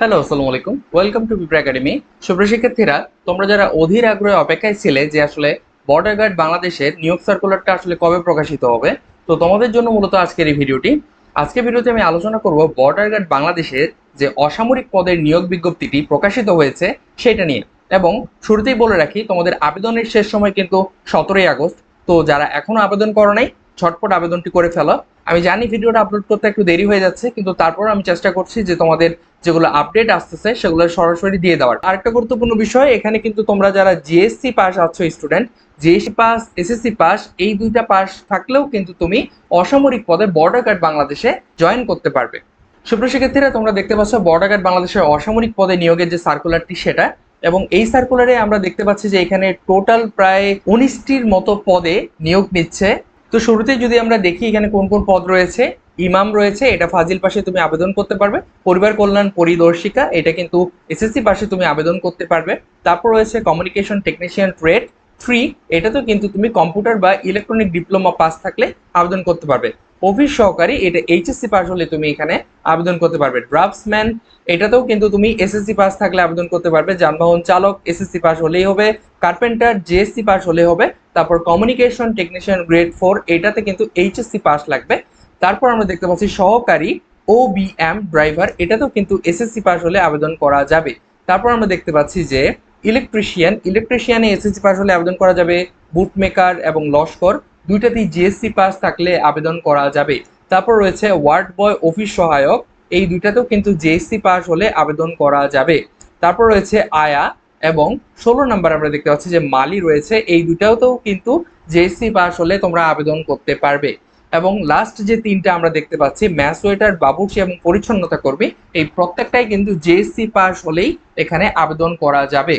Hello, আসসালামু আলাইকুম। Welcome to পিঁপড়া একাডেমি। সুপ্রিয় শিক্ষার্থীরা, তোমরা যারা অধীর আগ্রহে অপেক্ষায় ছিলে যে আসলে বর্ডার গার্ড বাংলাদেশের নিয়োগ সার্কুলারটা আসলে কবে প্রকাশিত হবে, তো তোমাদের জন্য মূলত আজকের এই ভিডিওটি। আজকের ভিডিওতে আমি আলোচনা করব বর্ডার গার্ড বাংলাদেশের যে অসামরিক পদের নিয়োগ বিজ্ঞপ্তিটি প্রকাশিত হয়েছে সেটা নিয়ে। এবং শুরুতেই বলে রাখি, তোমাদের আবেদনের শেষ সময় কিন্তু 17ই আগস্ট। তো যারা এখনো আবেদন করো নাই, ঝটপট আবেদনটি করে ফেলো। আমি জানি ভিডিওটা আপলোড করতে একটু দেরি হয়ে যাচ্ছে, কিন্তু তারপর আমি চেষ্টা করছি যে তোমাদের যেগুলো আপডেট আসতেছে সেগুলো সরাসরি দিয়ে দেওয়ার। আরেকটা গুরুত্বপূর্ণ বিষয়, এখানে কিন্তু তোমরা যারা জিএসসি পাস আছো student, GSC pass, SSC pass, এই দুইটা পাস থাকলেও কিন্তু তুমি অসামরিক পদে বর্ডার গার্ড বাংলাদেশে জয়েন করতে পারবে। সুপ্রিয় শিক্ষার্থীরা, তোমরা দেখতে পাচ্ছ বর্ডার গার্ড বাংলাদেশের অসামরিক পদে নিয়োগের যে সার্কুলারটি সেটা, এবং এই সার্কুলারে আমরা দেখতে পাচ্ছি যে এখানে টোটাল প্রায় 19টির মতো পদে নিয়োগ নিচ্ছে। তো শুরুতেই যদি আমরা দেখি এখানে কোন কোন পদ রয়েছে। ইমাম রয়েছে, এটা ফাজিল পাশে তুমি আবেদন করতে পারবে। পরিবার কল্যাণ পরিদর্শিকা, এটা কিন্তু এসএসসি পাশে তুমি আবেদন করতে পারবে। তারপর রয়েছে কমিউনিকেশন টেকনিশিয়ান ট্রেড 3, এটাতেও কিন্তু তুমি কম্পিউটার বা ইলেকট্রনিক ডিপ্লোমা পাস থাকলে আবেদন করতে পারবে। অফিস সহকারী, এটা এইচএসসি পাস হলে তুমি এখানে আবেদন করতে পারবে। ড্রাফটসম্যান, এটাতেও কিন্তু তুমি এসএসসি পাস থাকলে আবেদন করতে পারবে। যানবাহন চালক এসএসসি পাস হলেই হবে। কার্পেন্টার জিএসসি পাস হলে হবে। তারপর কমিউনিকেশন টেকনিশিয়ান গ্রেড 4, এটাতে কিন্তু এইচএসসি পাস লাগবে। তারপর আমরা দেখতে পাচ্ছি সহকারী ওবিএম ড্রাইভার, এটাতেও কিন্তু এসএসসি পাস হলে আবেদন করা যাবে। তারপর আমরা দেখতে পাচ্ছি যে ইলেকট্রিশিয়ানে এসএসসি পাস হলে আবেদন করা যাবে। বুট মেকার এবং লস্কর, দুইটাতেই জিএসসি পাস থাকলে আবেদন করা যাবে। তারপর রয়েছে ওয়ার্ড বয় অফিস সহায়ক, এই দুইটাতেও কিন্তু জিএসসি পাস হলে আবেদন করা যাবে। তারপর রয়েছে আয়া এবং 16 নাম্বার আমরা দেখতে পাচ্ছি যে মালি রয়েছে, এই দুইটাতেও কিন্তু জিএসসি পাস হলে তোমরা আবেদন করতে পারবে। এবং লাস্ট যে তিনটা আমরা দেখতে পাচ্ছি, ম্যাস ওয়েটার, বাবুর্চি এবং পরিচ্ছন্নতা কর্মী, এই প্রত্যেকটাই কিন্তু জেএসসি পাস হলেই এখানে আবেদন করা যাবে।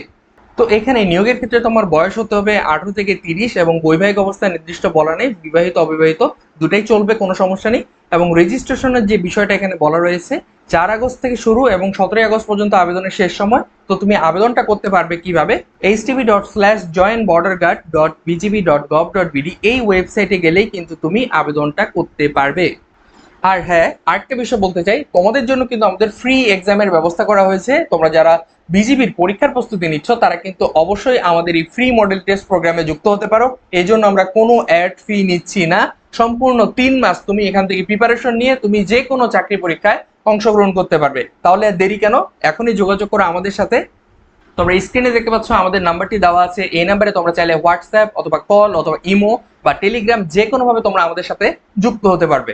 তো এখানে নিয়োগের ক্ষেত্রে তোমার বয়স হতে হবে 18 থেকে 30, এবং বৈবাহিক অবস্থা নির্দিষ্ট বলা নেই, বিবাহিত অবিবাহিত দুটাই চলবে, কোনো সমস্যা নেই। এবং রেজিস্ট্রেশনের যে বিষয়টা এখানে বলা রয়েছে, 4 আগস্ট থেকে শুরু এবং 17 আগস্ট পর্যন্ত আবেদনের শেষ সময়। তো তুমি আবেদনটা করতে পারবে কিভাবে, http://joinborderguard.bgb.gov.bd এই ওয়েবসাইটে গেলেই কিন্তু তুমি আবেদনটা করতে পারবে। আর হ্যাঁ, আরেকটা বিষয় বলতে চাই, তোমাদের জন্য কিন্তু আমাদের ফ্রি এক্সামের ব্যবস্থা করা হয়েছে। তোমরা যারা বিজিবির পরীক্ষার প্রস্তুতি নিচ্ছ তারা কিন্তু অবশ্যই আমাদের এই ফ্রি মডেল টেস্ট প্রোগ্রামে যুক্ত হতে পারো। এই জন্য আমরা কোনো অ্যাড ফি নিচ্ছি না। সম্পূর্ণ 3 মাস তুমি এখান থেকে প্রিপারেশন নিয়ে তুমি যে কোনো চাকরি পরীক্ষায় অংশগ্রহণ করতে পারবে। তাহলে আর দেরি কেন, এখনই যোগাযোগ করো আমাদের সাথে। তোমরা স্ক্রিনে দেখতে পাচ্ছ আমাদের নাম্বারটি দেওয়া আছে, এই নাম্বারে তোমরা চাইলে হোয়াটসঅ্যাপ অথবা কল অথবা ইমো বা টেলিগ্রাম যে কোনোভাবে তোমরা আমাদের সাথে যুক্ত হতে পারবে।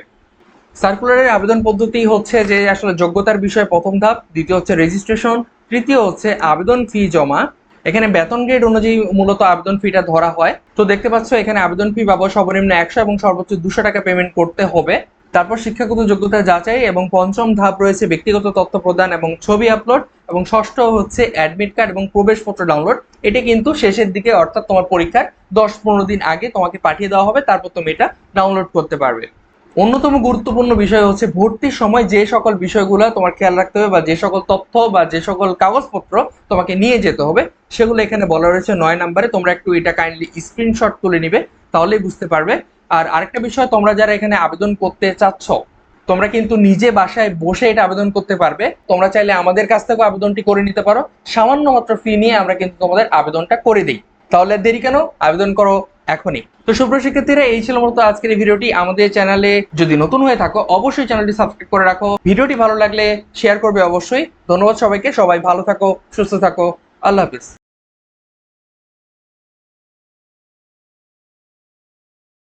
সার্কুলারের আবেদন পদ্ধতি হচ্ছে যে আসলে যোগ্যতার বিষয়ে প্রথম ধাপ, দ্বিতীয় হচ্ছে রেজিস্ট্রেশন, তৃতীয় হচ্ছে আবেদন ফি জমা। এখানে বেতন গ্রেড অনুযায়ী মূলত আবেদন ফিটা ধরা হয়। তো দেখতে পাচ্ছ এখানে আবেদন ফি পাবো সর্বনিম্ন 100 এবং সর্বোচ্চ 200 টাকা পেমেন্ট করতে হবে। তারপর শিক্ষাগত যোগ্যতা যাচাই, এবং পঞ্চম ধাপ রয়েছে ব্যক্তিগত তথ্য প্রদান এবং ছবি আপলোড, এবং ষষ্ঠ হচ্ছে অ্যাডমিট কার্ড এবং প্রবেশপত্র ডাউনলোড। এটা কিন্তু শেষের দিকে, অর্থাৎ তোমার পরীক্ষার 10-15 দিন আগে তোমাকে পাঠিয়ে দেওয়া হবে, তারপর তুমি এটা ডাউনলোড করতে পারবে। অন্যতম গুরুত্বপূর্ণ বিষয় হচ্ছে ভর্তির সময় যে সকল বিষয়গুলো তোমার খেয়াল রাখতে হবে বা যে সকল তথ্য বা যে সকল কাগজপত্র তোমাকে নিয়ে যেতে হবে, সেগুলো এখানে বলা রয়েছে 9 নম্বরে। তোমরা একটু এটা কাইন্ডলি স্ক্রিনশট তুলে নিবে, তাহলেই বুঝতে পারবে। আর আরেকটা বিষয়, তোমরা যারা এখানে আবেদন করতে চাচ্ছ, তোমরা কিন্তু নিজে বাসায় বসে এটা আবেদন করতে পারবে। তোমরা চাইলে আমাদের কাছ থেকে আবেদনটি করে নিতে পারো, সামান্য মাত্র ফি নিয়ে আমরা কিন্তু তোমাদের আবেদনটা করে দিই। তাহলে দেরি কেন, আবেদন করো এখনই। তো সুপ্রিয় শিক্ষার্থীরা, এই ছিল মূলত আজকের এই ভিডিওটি। আমাদের চ্যানেলে যদি নতুন হয়ে থাকো অবশ্যই চ্যানেলটি সাবস্ক্রাইব করে রাখো। ভিডিওটি ভালো লাগলে শেয়ার করবে অবশ্যই। ধন্যবাদ সবাইকে, সবাই ভালো থাকো, সুস্থ থাকো, আল্লাহ হাফিজ।